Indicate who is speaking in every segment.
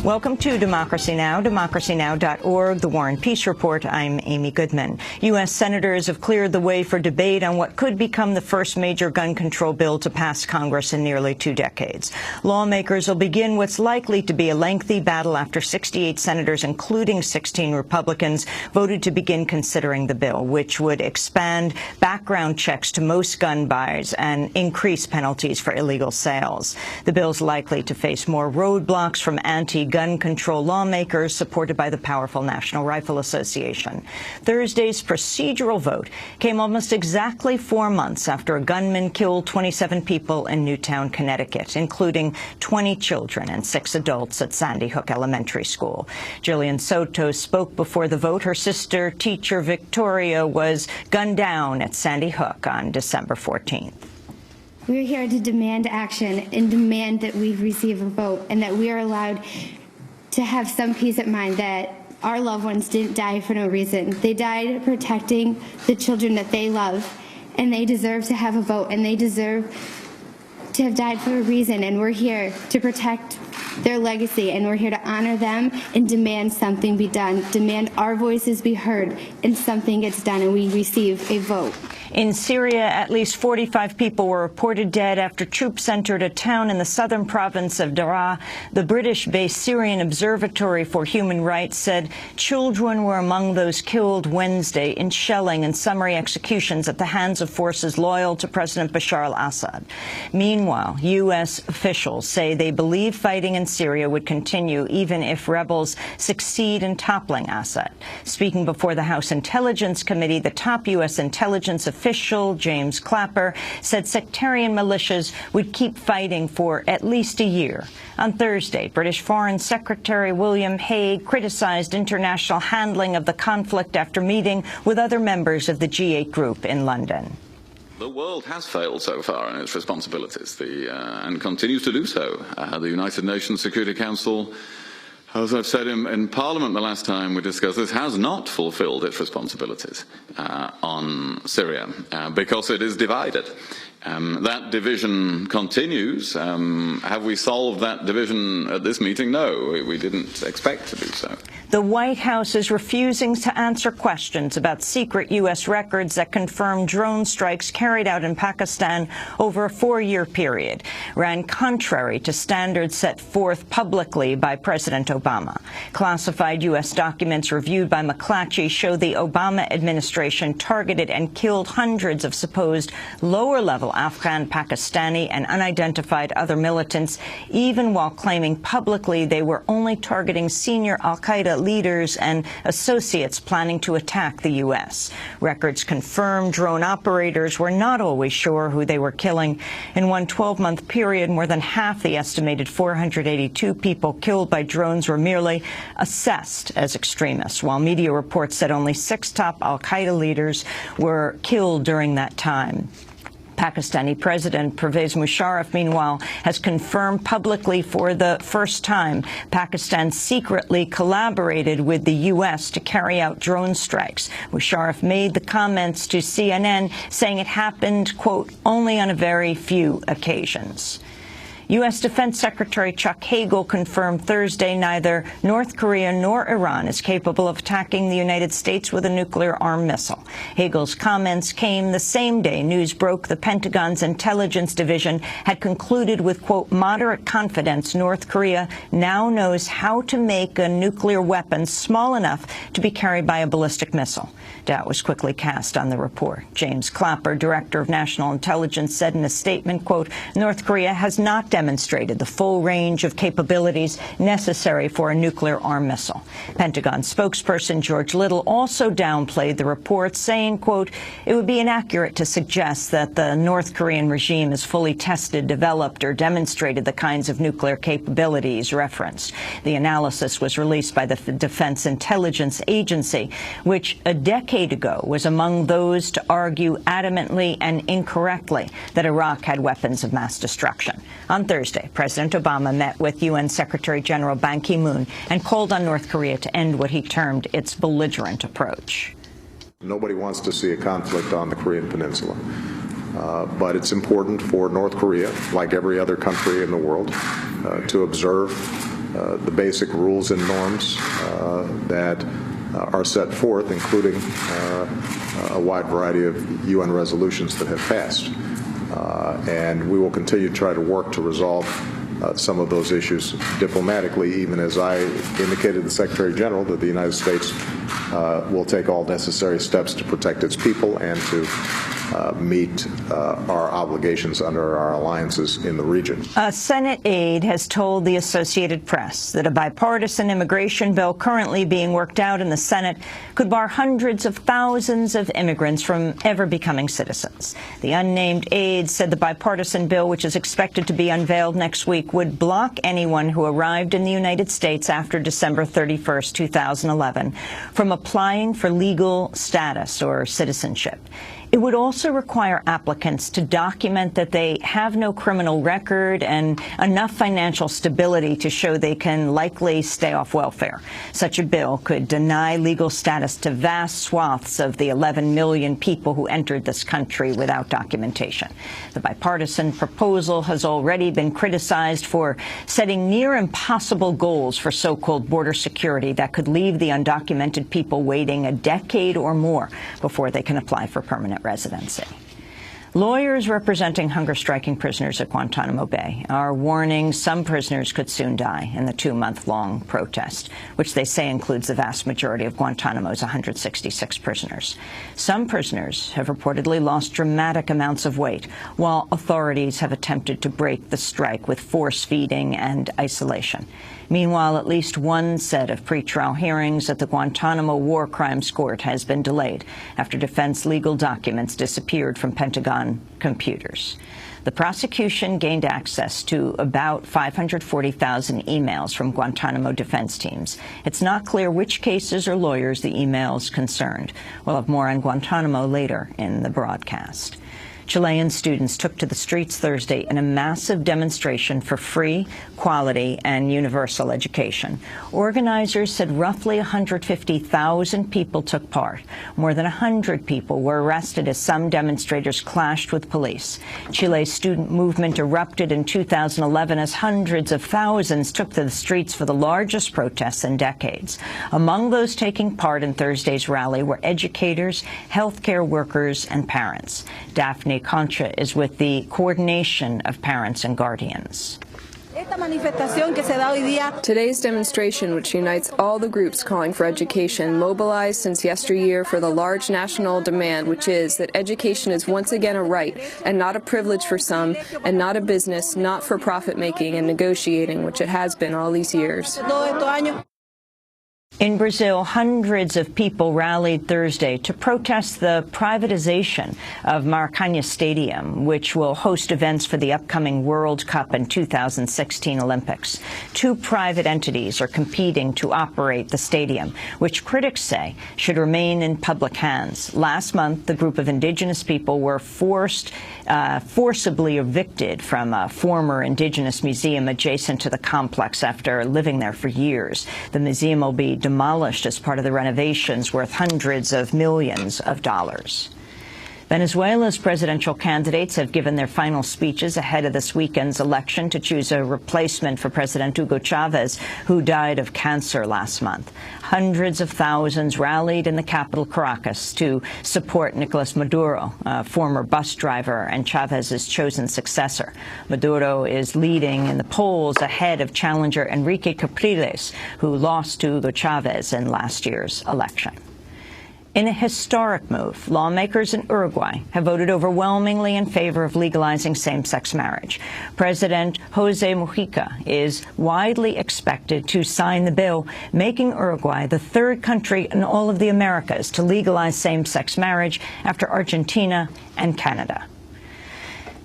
Speaker 1: Welcome to Democracy Now!, democracynow.org, The War and Peace Report. I'm Amy Goodman. U.S. senators have cleared the way for debate on what could become the first major gun control bill to pass Congress in nearly 2 decades. Lawmakers will begin what's likely to be a lengthy battle after 68 senators, including 16 Republicans, voted to begin considering the bill, which would expand background checks to most gun buys and increase penalties for illegal sales. The bill's likely to face more roadblocks from anti-gun control lawmakers supported by the powerful National Rifle Association. Thursday's procedural vote came almost exactly 4 months after a gunman killed 27 people in Newtown, Connecticut, including 20 children and 6 adults at Sandy Hook Elementary School. Jillian Soo spoke before the vote. Her sister, teacher Victoria, was gunned down at Sandy Hook on December 14th.
Speaker 2: We're here to demand action and demand that we receive a vote and that we are allowed to have some peace of mind that our loved ones didn't die for no reason. They died protecting the children that they love, and they deserve to have a vote, and they deserve to have died for a reason, and we're here to protect their legacy, and we're here to honor them and demand something be done, demand our voices be heard, and something gets done, and we receive a vote.
Speaker 1: In Syria, at least 45 people were reported dead after troops entered a town in the southern province of Daraa. The British-based Syrian Observatory for Human Rights said children were among those killed Wednesday in shelling and summary executions at the hands of forces loyal to President Bashar al-Assad. Meanwhile, U.S. officials say they believe fighting in Syria would continue even if rebels succeed in toppling Assad. Speaking before the House Intelligence Committee, the top U.S. intelligence official, James Clapper, said sectarian militias would keep fighting for at least a year. On Thursday, British Foreign Secretary William Hague criticized international handling of the conflict after meeting with other members of the G8 group in London.
Speaker 3: The world has failed so far in its responsibilities and continues to do so. The United Nations Security Council, as I've said in Parliament the last time we discussed this, has not fulfilled its responsibilities on Syria because it is divided. That division continues. Have we solved that division at this meeting? No, we didn't expect to do so.
Speaker 1: The White House is refusing to answer questions about secret U.S. records that confirm drone strikes carried out in Pakistan over a 4-year period ran contrary to standards set forth publicly by President Obama. Classified U.S. documents reviewed by McClatchy show the Obama administration targeted and killed hundreds of supposed lower-level Afghan, Pakistani, and unidentified other militants, even while claiming publicly they were only targeting senior al-Qaeda leaders and associates planning to attack the U.S. Records confirm drone operators were not always sure who they were killing. In one 12-month period, more than half the estimated 482 people killed by drones were merely assessed as extremists, while media reports said only 6 top al-Qaeda leaders were killed during that time. Pakistani President Pervez Musharraf, meanwhile, has confirmed publicly for the first time Pakistan secretly collaborated with the U.S. to carry out drone strikes. Musharraf made the comments to CNN, saying it happened, quote, only on a very few occasions. U.S. Defense Secretary Chuck Hagel confirmed Thursday neither North Korea nor Iran is capable of attacking the United States with a nuclear-armed missile. Hagel's comments came the same day news broke the Pentagon's Intelligence Division had concluded with, quote, moderate confidence North Korea now knows how to make a nuclear weapon small enough to be carried by a ballistic missile. Doubt was quickly cast on the report. James Clapper, Director of National Intelligence, said in a statement, quote, North Korea has not demonstrated the full range of capabilities necessary for a nuclear-armed missile. Pentagon spokesperson George Little also downplayed the report, saying, quote, it would be inaccurate to suggest that the North Korean regime has fully tested, developed, or demonstrated the kinds of nuclear capabilities referenced. The analysis was released by the Defense Intelligence Agency, which a decade ago was among those to argue adamantly and incorrectly that Iraq had weapons of mass destruction. On Thursday, President Obama met with UN Secretary General Ban Ki-moon and called on North Korea to end what he termed its belligerent approach.
Speaker 4: Nobody wants to see a conflict on the Korean Peninsula. But it's important for North Korea, like every other country in the world, to observe the basic rules and norms that are set forth, including a wide variety of UN resolutions that have passed. And we will continue to try to work to resolve some of those issues diplomatically, even as I indicated to the Secretary General that the United States will take all necessary steps to protect its people and to meet our obligations under our alliances in the region.
Speaker 1: A Senate aide has told the Associated Press that a bipartisan immigration bill currently being worked out in the Senate could bar hundreds of thousands of immigrants from ever becoming citizens. The unnamed aide said the bipartisan bill, which is expected to be unveiled next week, would block anyone who arrived in the United States after December 31st, 2011, from applying for legal status or citizenship. It would also require applicants to document that they have no criminal record and enough financial stability to show they can likely stay off welfare. Such a bill could deny legal status to vast swaths of the 11 million people who entered this country without documentation. The bipartisan proposal has already been criticized for setting near impossible goals for so-called border security that could leave the undocumented people waiting a decade or more before they can apply for permanent residency. Lawyers representing hunger-striking prisoners at Guantanamo Bay are warning some prisoners could soon die in the 2-month-long protest, which they say includes the vast majority of Guantanamo's 166 prisoners. Some prisoners have reportedly lost dramatic amounts of weight, while authorities have attempted to break the strike with force-feeding and isolation. Meanwhile, at least one set of pretrial hearings at the Guantanamo War Crimes Court has been delayed after defense legal documents disappeared from Pentagon computers. The prosecution gained access to about 540,000 emails from Guantanamo defense teams. It's not clear which cases or lawyers the emails concerned. We'll have more on Guantanamo later in the broadcast. Chilean students took to the streets Thursday in a massive demonstration for free, quality, and universal education. Organizers said roughly 150,000 people took part. More than 100 people were arrested as some demonstrators clashed with police. Chile's student movement erupted in 2011 as hundreds of thousands took to the streets for the largest protests in decades. Among those taking part in Thursday's rally were educators, healthcare workers, and parents. Daphne Concha is with the Coordination of Parents and Guardians.
Speaker 5: Today's demonstration, which unites all the groups calling for education, mobilized since yesteryear for the large national demand, which is that education is once again a right and not a privilege for some, and not a business, not for profit making and negotiating, which it has been all these years.
Speaker 1: In Brazil, hundreds of people rallied Thursday to protest the privatization of Maracanã Stadium, which will host events for the upcoming World Cup and 2016 Olympics. Two private entities are competing to operate the stadium, which critics say should remain in public hands. Last month, the group of indigenous people were forcibly evicted from a former indigenous museum adjacent to the complex after living there for years. The museum will be demolished as part of the renovations worth hundreds of millions of dollars. Venezuela's presidential candidates have given their final speeches ahead of this weekend's election to choose a replacement for President Hugo Chavez, who died of cancer last month. Hundreds of thousands rallied in the capital, Caracas, to support Nicolas Maduro, a former bus driver and Chavez's chosen successor. Maduro is leading in the polls ahead of challenger Enrique Capriles, who lost to Hugo Chavez in last year's election. In a historic move, lawmakers in Uruguay have voted overwhelmingly in favor of legalizing same-sex marriage. President José Mujica is widely expected to sign the bill, making Uruguay the third country in all of the Americas to legalize same-sex marriage after Argentina and Canada.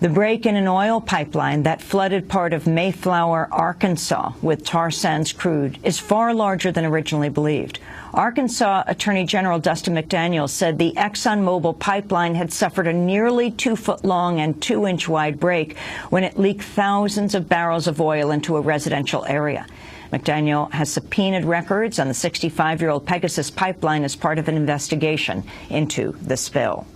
Speaker 1: The break in an oil pipeline that flooded part of Mayflower, Arkansas, with tar sands crude is far larger than originally believed. Arkansas Attorney General Dustin McDaniel said the ExxonMobil pipeline had suffered a nearly 2-foot-long and 2-inch-wide break when it leaked thousands of barrels of oil into a residential area. McDaniel has subpoenaed records on the 65-year-old Pegasus pipeline as part of an investigation into the spill.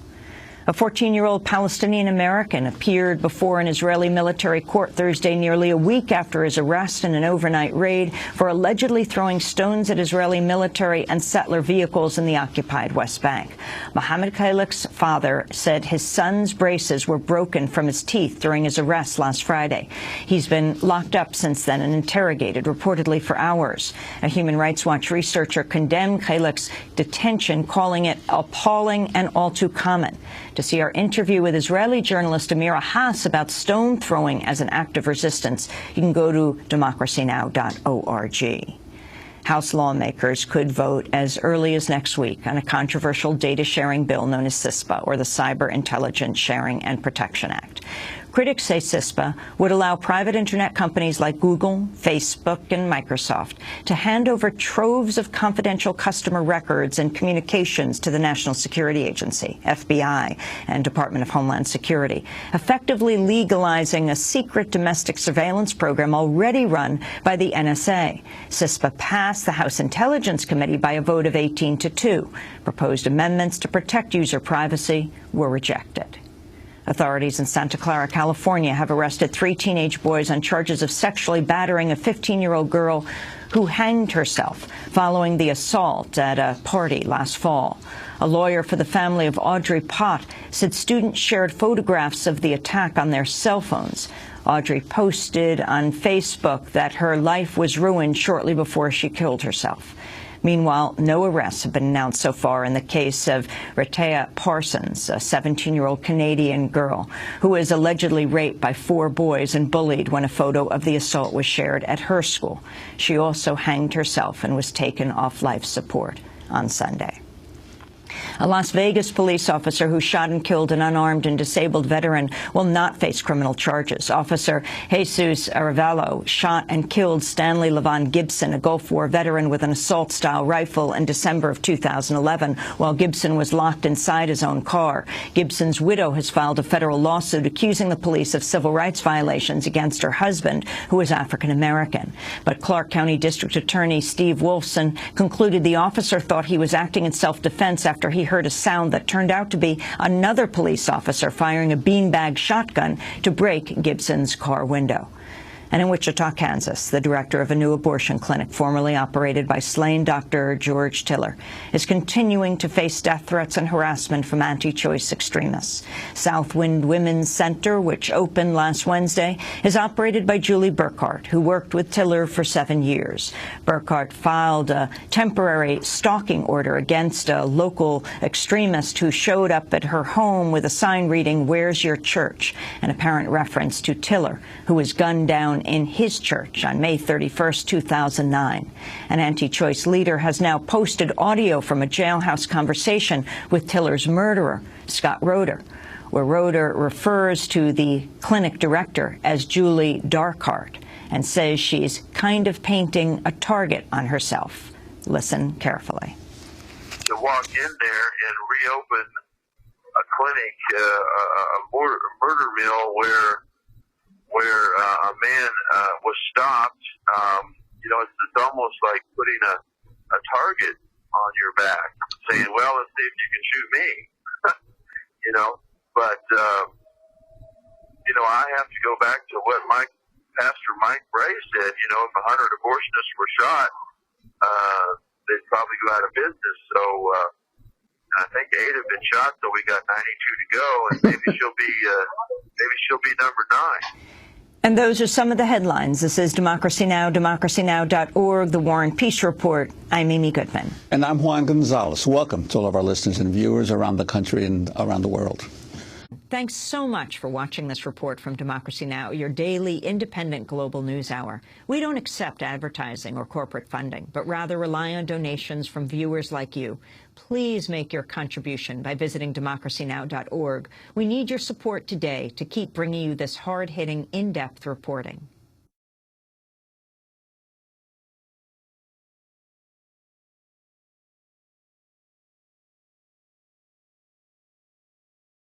Speaker 1: A 14-year-old Palestinian-American appeared before an Israeli military court Thursday, nearly a week after his arrest in an overnight raid for allegedly throwing stones at Israeli military and settler vehicles in the occupied West Bank. Mohammed Khaliq's father said his son's braces were broken from his teeth during his arrest last Friday. He's been locked up since then and interrogated, reportedly for hours. A Human Rights Watch researcher condemned Khaliq's detention, calling it appalling and all too common. To see our interview with Israeli journalist Amira Haas about stone throwing as an act of resistance, you can go to democracynow.org. House lawmakers could vote as early as next week on a controversial data sharing bill known as CISPA, or the Cyber Intelligence Sharing and Protection Act. Critics say CISPA would allow private internet companies like Google, Facebook, and Microsoft to hand over troves of confidential customer records and communications to the National Security Agency, FBI, and Department of Homeland Security, effectively legalizing a secret domestic surveillance program already run by the NSA. CISPA passed the House Intelligence Committee by a vote of 18-2. Proposed amendments to protect user privacy were rejected. Authorities in Santa Clara, California, have arrested 3 teenage boys on charges of sexually battering a 15-year-old girl who hanged herself following the assault at a party last fall. A lawyer for the family of Audrey Pott said students shared photographs of the attack on their cell phones. Audrey posted on Facebook that her life was ruined shortly before she killed herself. Meanwhile, no arrests have been announced so far in the case of Rehtaeh Parsons, a 17-year-old Canadian girl who was allegedly raped by 4 boys and bullied when a photo of the assault was shared at her school. She also hanged herself and was taken off life support on Sunday. A Las Vegas police officer who shot and killed an unarmed and disabled veteran will not face criminal charges. Officer Jesus Arevalo shot and killed Stanley Levon Gibson, a Gulf War veteran, with an assault-style rifle in December of 2011, while Gibson was locked inside his own car. Gibson's widow has filed a federal lawsuit accusing the police of civil rights violations against her husband, who is African-American. But Clark County District Attorney Steve Wolfson concluded the officer thought he was acting in self-defense after he heard a sound that turned out to be another police officer firing a beanbag shotgun to break Gibson's car window. And in Wichita, Kansas, the director of a new abortion clinic formerly operated by slain Dr. George Tiller is continuing to face death threats and harassment from anti-choice extremists. Southwind Women's Center, which opened last Wednesday, is operated by Julie Burkhart, who worked with Tiller for 7 years. Burkhart filed a temporary stalking order against a local extremist who showed up at her home with a sign reading, "Where's your church?" an apparent reference to Tiller, who was gunned down in his church on May 31st, 2009. An anti-choice leader has now posted audio from a jailhouse conversation with Tiller's murderer, Scott Roeder, where Roeder refers to the clinic director as Julie Darkhart and says she's kind of painting a target on herself. Listen carefully.
Speaker 6: To walk in there and reopen a clinic, a murder mill where a man was stopped, it's almost like putting a target on your back, saying, well, let's see if you can shoot me, But, I have to go back to what Pastor Mike Bray said, if 100 abortionists were shot, they'd probably go out of business. So I think 8 have been shot, so we got 92 to go, and maybe she'll be number 9.
Speaker 1: And those are some of the headlines. This is Democracy Now!, democracynow.org, The War and Peace Report. I'm Amy Goodman.
Speaker 7: And I'm Juan Gonzalez. Welcome to all of our listeners and viewers around the country and around the world.
Speaker 1: Thanks so much for watching this report from Democracy Now!, your daily independent global news hour. We don't accept advertising or corporate funding, but rather rely on donations from viewers like you. Please make your contribution by visiting democracynow.org. We need your support today to keep bringing you this hard-hitting, in-depth reporting.